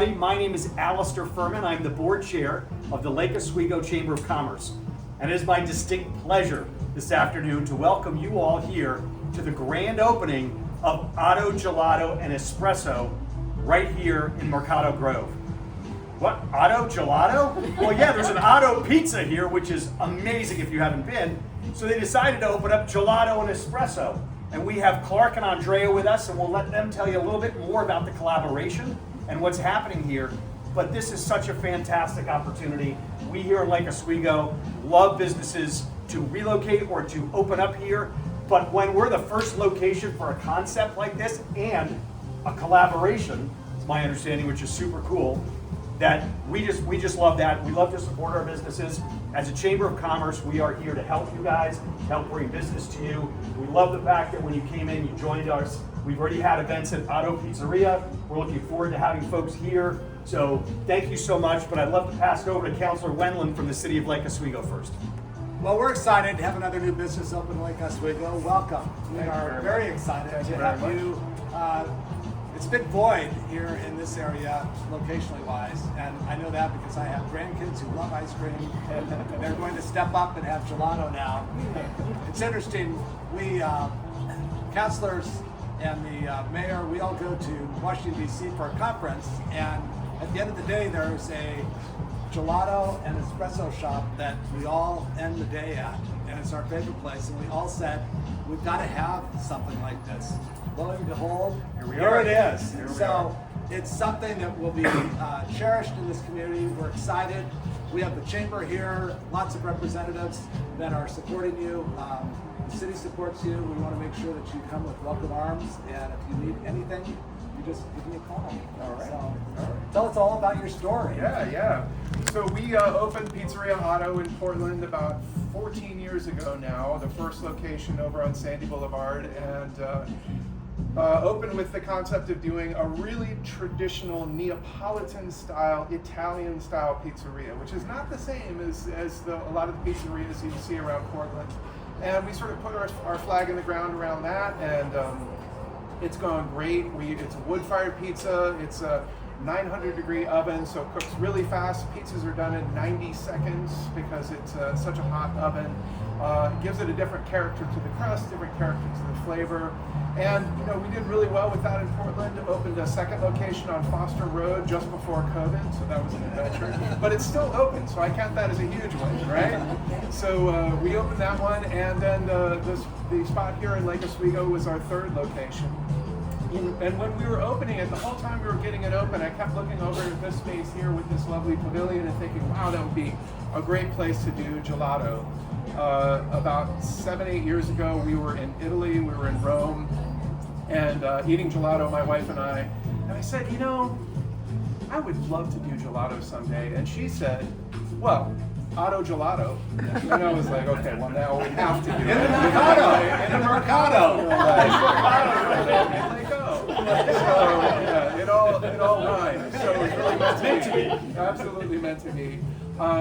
My name is Alistair Furman. I'm the board chair of the Lake Oswego Chamber of Commerce. And it is my distinct pleasure this afternoon to welcome you all here to the grand opening of Otto Gelato and Espresso right here in Mercado Grove. What, Otto Gelato? Well, yeah, there's an Otto pizza here, which is amazing if you haven't been. So they decided to open up Gelato and Espresso. And we have Clark and Andrea with us, and we'll let them tell you a little bit more about the collaboration and what's happening here. But this is such a fantastic opportunity. We here in Lake Oswego love businesses to relocate or to open up here. But when we're the first location for a concept like this and a collaboration, it's my understanding, which is super cool, that we just love that. We love to support our businesses. As a Chamber of Commerce, we are here to help you guys, to help bring business to you. We love the fact that when you came in, you joined us. We've already had events at Otto Pizzeria. We're looking forward to having folks here. So thank you so much, but I'd love to pass it over to Councilor Wendland from the City of Lake Oswego first. Well, we're excited to have another new business open in Lake Oswego. Welcome. We are very excited to have you. It's a big void here in this area, locationally wise, and I know that because I have grandkids who love ice cream, and they're going to step up and have gelato now. It's interesting, we councilors and the mayor, we all go to Washington, D.C. for a conference, and at the end of the day, there's a gelato and espresso shop that we all end the day at, and it's our favorite place, and we all said, we've got to have something like this. Lo and behold, here it is. So it's something that will be cherished in this community. We're excited. We have the chamber here, lots of representatives that are supporting you. The city supports you. We want to make sure that you come with welcome arms, and if you need anything, you just give me a call. All right. So, tell us all about your story. Yeah. So we opened Pizzeria Otto in Portland about 14 years ago now, the first location over on Sandy Boulevard, and opened with the concept of doing a really traditional Neapolitan-style, Italian-style pizzeria, which is not the same as a lot of the pizzerias you see around Portland. And we sort of put our flag in the ground around that, and it's gone great. It's a wood-fired pizza. It's a 900-degree oven, so it cooks really fast. Pizzas are done in 90 seconds because it's such a hot oven. It gives it a different character to the crust, different character to the flavor. And we did really well with that in Portland. Opened a second location on Foster Road just before COVID, so that was an adventure. But it's still open, so I count that as a huge win, right? So we opened that one, and then the spot here in Lake Oswego was our third location. And when we were opening it, the whole time we were getting it open, I kept looking over at this space here with this lovely pavilion and thinking, wow, that would be a great place to do gelato. About 7-8 years ago, we were in Italy, we were in Rome, and eating gelato, my wife and I said, I would love to do gelato someday. And she said, well, Otto Gelato. And I was like, okay, well now we have to do it. In the Mercado. So yeah, it all rhymes. So it's really meant to be. Absolutely meant to be.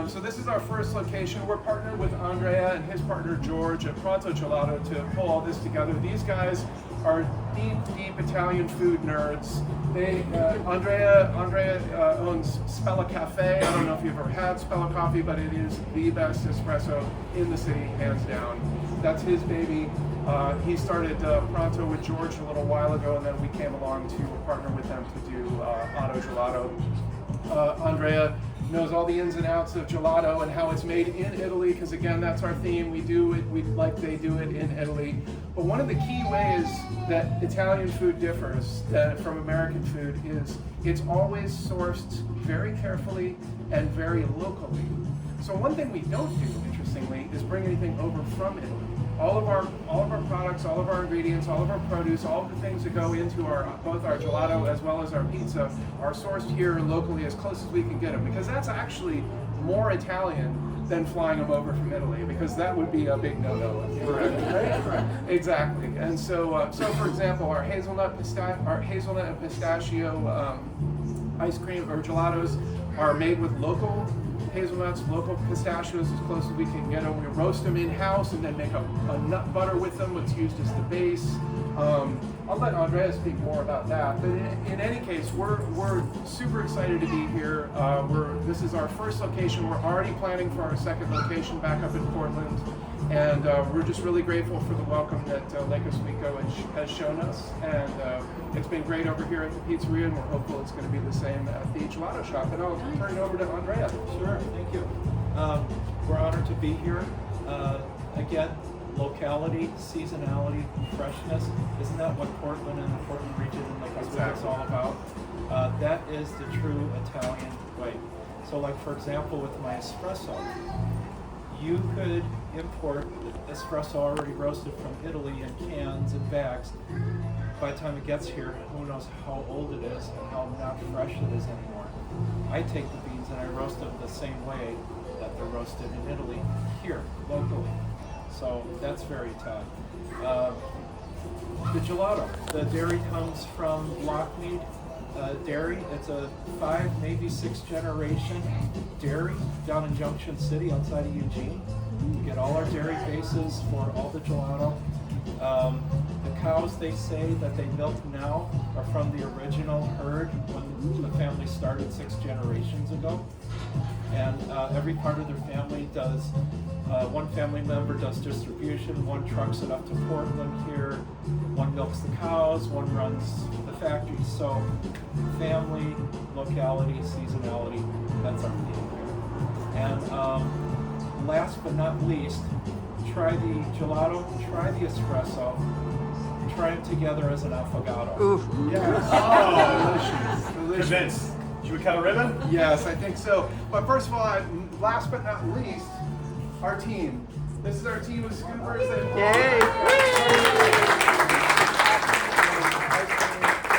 So this is our first location. We're partnered with Andrea and his partner George at Pronto Gelato to pull all this together. These guys are deep Italian food nerds. Andrea owns Spella Cafe. I don't know if you've ever had Spella Coffee, but it is the best espresso in the city, hands down. That's his baby. He started Pronto with George a little while ago, and then we came along to partner with them to do Otto Gelato. Andrea knows all the ins and outs of gelato and how it's made in Italy, because again, that's our theme. We do it like they do it in Italy. But one of the key ways that Italian food differs from American food is it's always sourced very carefully and very locally. So one thing we don't do, interestingly, is bring anything over from Italy. All of our products, all of our ingredients, all of our produce, all of the things that go into both our gelato as well as our pizza are sourced here locally as close as we can get them, because that's actually more Italian than flying them over from Italy, because that would be a big no-no. Correct. Exactly. And so, for example, our hazelnut and pistachio ice cream or gelatos are made with local hazelnuts, local pistachios as close as we can get them. We roast them in-house and then make a nut butter with them, what's used as the base. I'll let Andrea speak more about that, but in any case, we're super excited to be here. This is our first location. We're already planning for our second location back up in Portland, and we're just really grateful for the welcome that Lake Oswego has shown us, and it's been great over here at the pizzeria, and we're hopeful it's going to be the same at the Gelato shop. And I'll turn it over to Andrea. Sure, thank you. We're honored to be here. Again, locality, seasonality, freshness. Isn't that what Portland and the Portland region and Lake Oswego is all about? That is the true Italian way. So like for example with my espresso, you could import espresso already roasted from Italy in cans and bags. By the time it gets here, who knows how old it is and how not fresh it is anymore. I take the beans and I roast them the same way that they're roasted in Italy here, locally. So that's very Italian. The gelato, the dairy comes from Lockmead Dairy. It's a 5, maybe 6 generation dairy down in Junction City outside of Eugene. We get all our dairy bases for all the gelato. The cows, they say that they milk now are from the original herd when the family started 6 generations ago. And every part of their family does, one family member does distribution, one trucks it up to Portland here, one milks the cows, one runs the factory. So family, locality, seasonality, that's our theme here. And last but not least, try the gelato, try the espresso, try them together as an affogato. Oof. Yes. Oh, delicious. Delicious. Convinced. Should we cut a ribbon? Yes, I think so. But first of all, last but not least, our team. This is our team of scoopers. And Yay!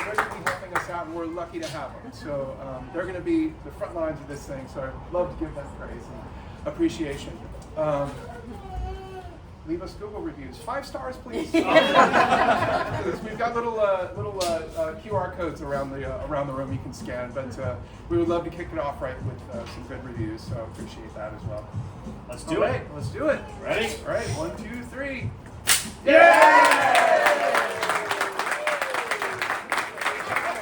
they're going to be helping us out, and we're lucky to have them. So they're going to be the front lines of this thing. So I'd love to give them praise and appreciation. Leave us Google reviews. 5 stars, please. We've got little QR codes around the room you can scan, but we would love to kick it off right with some good reviews. So I appreciate that as well. Let's do it. Let's do it. Ready? All right, 1, 2, 3. Yeah!